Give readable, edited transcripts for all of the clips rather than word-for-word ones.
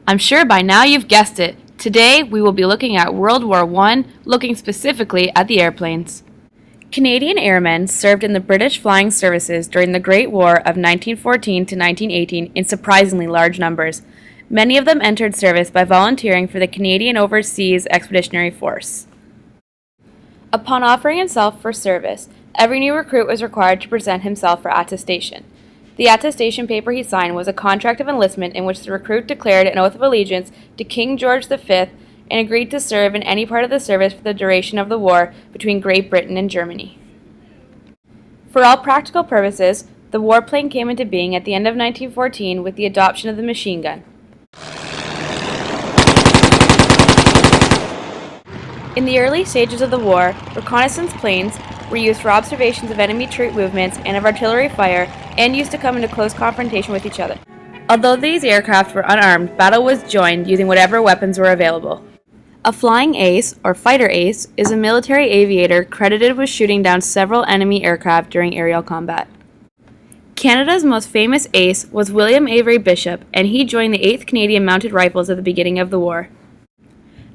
I'm sure by now you've guessed it. Today, we will be looking at World War I, looking specifically at the airplanes. Canadian airmen served in the British flying services during the Great War of 1914 to 1918 in surprisingly large numbers. Many of them entered service by volunteering for the Canadian Overseas Expeditionary Force. Upon offering himself for service, every new recruit was required to present himself for attestation. The attestation paper he signed was a contract of enlistment in which the recruit declared an oath of allegiance to King George V and agreed to serve in any part of the service for the duration of the war between Great Britain and Germany. For all practical purposes, the warplane came into being at the end of 1914 with the adoption of the machine gun. In the early stages of the war, reconnaissance planes were used for observations of enemy troop movements and of artillery fire, and used to come into close confrontation with each other. Although these aircraft were unarmed, battle was joined using whatever weapons were available. A flying ace, or fighter ace, is a military aviator credited with shooting down several enemy aircraft during aerial combat. Canada's most famous ace was William Avery Bishop, and he joined the 8th Canadian Mounted Rifles at the beginning of the war.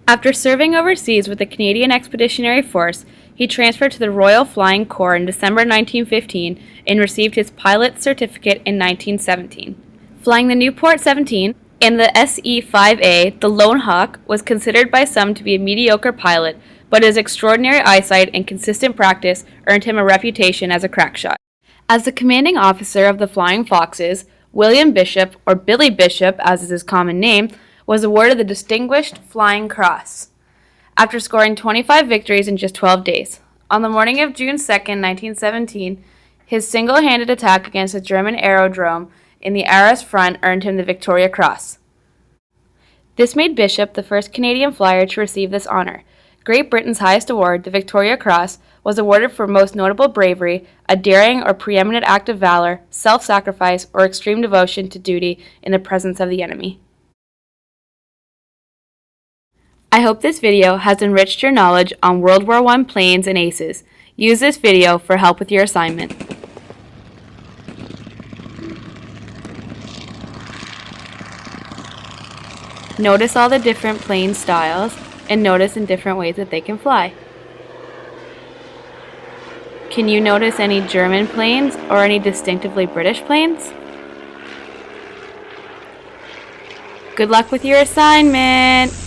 After serving overseas with the Canadian Expeditionary Force, he transferred to the Royal Flying Corps in December 1915 and received his pilot's certificate in 1917. Flying the Newport 17 and the SE-5A, the Lone Hawk was considered by some to be a mediocre pilot, but his extraordinary eyesight and consistent practice earned him a reputation as a crack shot. As the commanding officer of the Flying Foxes, William Bishop, or Billy Bishop as is his common name, was awarded the Distinguished Flying Cross after scoring 25 victories in just 12 days. On the morning of June 2, 1917, his single-handed attack against a German aerodrome in the Arras front earned him the Victoria Cross. This made Bishop the first Canadian flyer to receive this honor. Great Britain's highest award, the Victoria Cross, was awarded for most notable bravery, a daring or preeminent act of valor, self-sacrifice, or extreme devotion to duty in the presence of the enemy. I hope this video has enriched your knowledge on World War I planes and aces. Use this video for help with your assignment. Notice all the different plane styles and notice in different ways that they can fly. Can you notice any German planes or any distinctively British planes? Good luck with your assignment!